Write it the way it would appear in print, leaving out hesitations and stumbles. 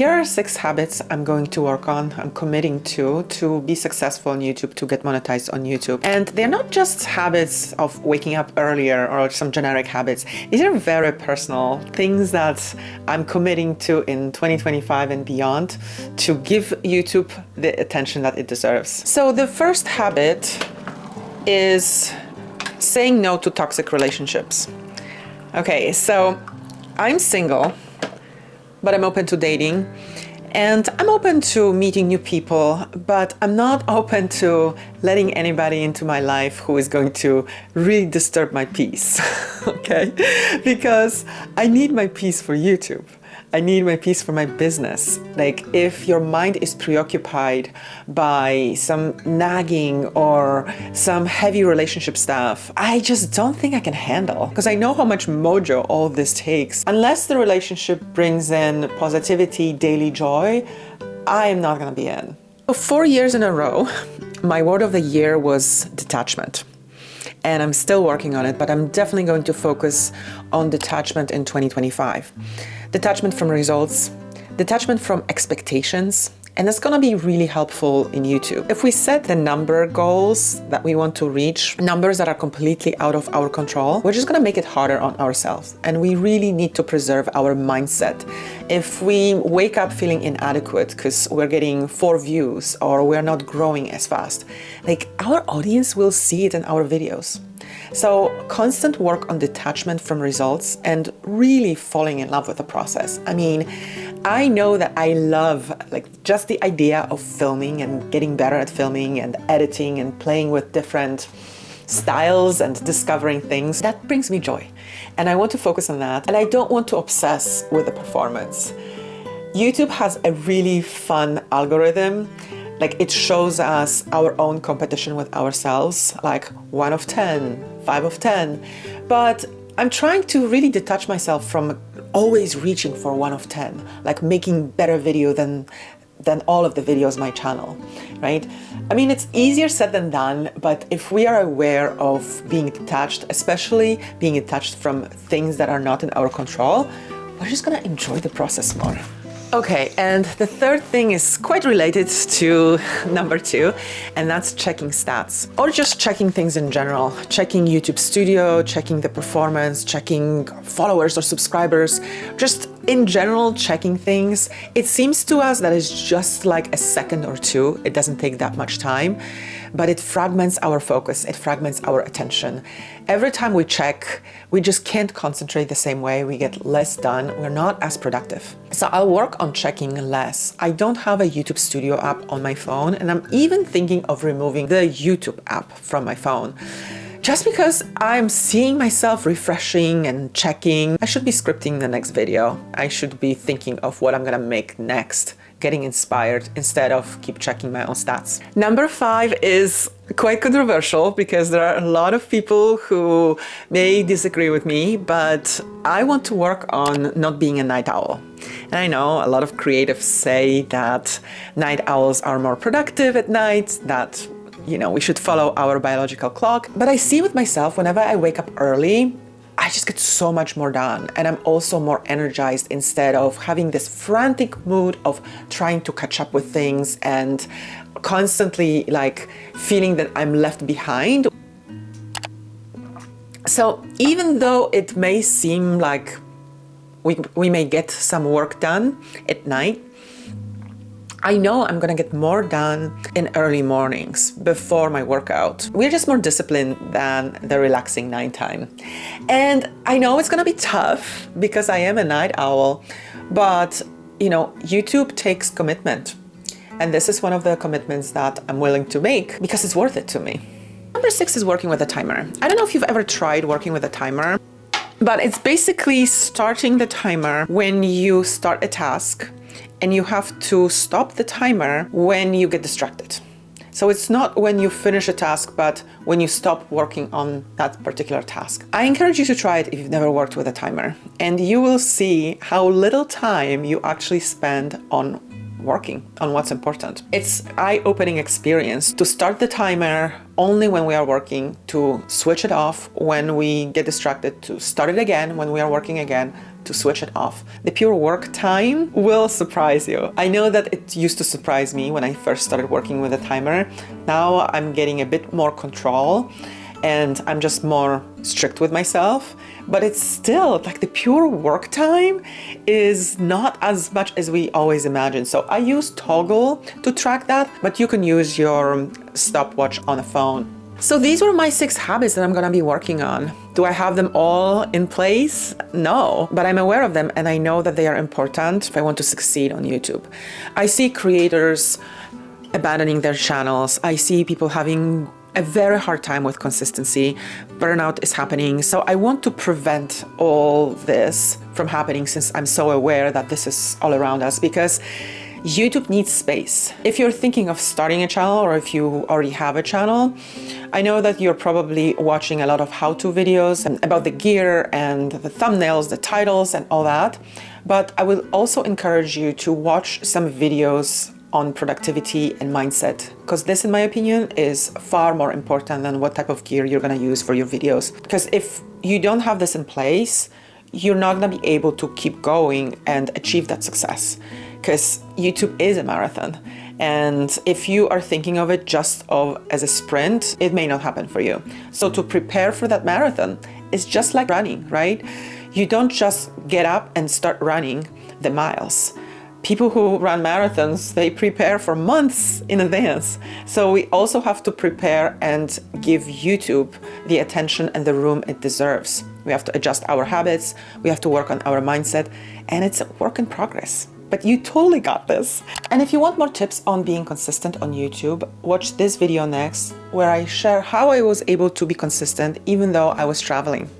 Here are 6 habits I'm going to work on, I'm committing to be successful on YouTube, to get monetized on YouTube. And they're not just habits of waking up earlier or some generic habits. These are very personal things that I'm committing to in 2025 and beyond to give YouTube the attention that it deserves. So the first habit is saying no to toxic relationships. Okay, so I'm single, but I'm open to dating, and I'm open to meeting new people, but I'm not open to letting anybody into my life who is going to really disturb my peace, okay? Because I need my peace for YouTube. I need my peace for my business. Like, if your mind is preoccupied by some nagging or some heavy relationship stuff, I just don't think I can handle, because I know how much mojo all this takes. Unless the relationship brings in positivity, daily joy, I am not gonna be in. So 4 years in a row, my word of the year was detachment. And I'm still working on it, but I'm definitely going to focus on detachment in 2025. Detachment from results, detachment from expectations, and it's gonna be really helpful in YouTube. If we set the number goals that we want to reach, numbers that are completely out of our control, we're just gonna make it harder on ourselves. And we really need to preserve our mindset. If we wake up feeling inadequate because we're getting 4 views or we're not growing as fast, like, our audience will see it in our videos. So constant work on detachment from results and really falling in love with the process. I mean, I know that I love just the idea of filming and getting better at filming and editing and playing with different styles and discovering things. That brings me joy. And I want to focus on that. And I don't want to obsess with the performance. YouTube has a really fun algorithm. Like, it shows us our own competition with ourselves, like 1 of 10, 5 of 10. But I'm trying to really detach myself from always reaching for 1 of 10, like making better video than all of the videos on my channel, right? I mean, it's easier said than done, but if we are aware of being detached, especially being detached from things that are not in our control, we're just gonna enjoy the process more. Okay, and the third thing is quite related to number 2, and that's checking stats, or just checking things in general. Checking YouTube Studio, checking the performance, checking followers or subscribers, just in general checking things. It seems to us that it's just like a second or 2. It doesn't take that much time, but it fragments our focus, it fragments our attention. Every time we check, we just can't concentrate the same way, we get less done, we're not as productive. So I'll work on checking less. I don't have a YouTube Studio app on my phone, and I'm even thinking of removing the YouTube app from my phone. Just because I'm seeing myself refreshing and checking. I should be scripting the next video. I should be thinking of what I'm gonna make next, getting inspired instead of keep checking my own stats. Number 5 is quite controversial because there are a lot of people who may disagree with me, but I want to work on not being a night owl. And I know a lot of creatives say that night owls are more productive at night, that we should follow our biological clock. But I see with myself, whenever I wake up early, I just get so much more done, and I'm also more energized instead of having this frantic mood of trying to catch up with things and constantly feeling that I'm left behind. So even though it may seem like we may get some work done at night, I know I'm gonna get more done in early mornings before my workout. We're just more disciplined than the relaxing nighttime. And I know it's gonna be tough because I am a night owl, but YouTube takes commitment. And this is one of the commitments that I'm willing to make because it's worth it to me. Number 6 is working with a timer. I don't know if you've ever tried working with a timer, but it's basically starting the timer when you start a task, and you have to stop the timer when you get distracted. So it's not when you finish a task, but when you stop working on that particular task. I encourage you to try it if you've never worked with a timer, and you will see how little time you actually spend on working on what's important. It's eye-opening experience to start the timer only when we are working, to switch it off when we get distracted, to start it again when we are working again, to switch it off. The pure work time will surprise you. I know that it used to surprise me when I first started working with a timer. Now I'm getting a bit more control and I'm just more strict with myself, but it's still like the pure work time is not as much as we always imagine. So I use Toggle to track that, but you can use your stopwatch on a phone. So these were my 6 habits that I'm gonna be working on. Do I have them all in place? No, but I'm aware of them and I know that they are important if I want to succeed on YouTube. I see creators abandoning their channels. I see people having a very hard time with consistency. Burnout is happening. So I want to prevent all this from happening since I'm so aware that this is all around us, because YouTube needs space. If you're thinking of starting a channel or if you already have a channel, I know that you're probably watching a lot of how-to videos about the gear and the thumbnails, the titles and all that. But I will also encourage you to watch some videos on productivity and mindset, because this, in my opinion, is far more important than what type of gear you're gonna use for your videos. Because if you don't have this in place, you're not gonna be able to keep going and achieve that success, because YouTube is a marathon. And if you are thinking of it just as a sprint, it may not happen for you. So to prepare for that marathon is just like running, right? You don't just get up and start running the miles. People who run marathons, they prepare for months in advance. So we also have to prepare and give YouTube the attention and the room it deserves. We have to adjust our habits, we have to work on our mindset, and it's a work in progress. But you totally got this. And if you want more tips on being consistent on YouTube, watch this video next, where I share how I was able to be consistent even though I was traveling.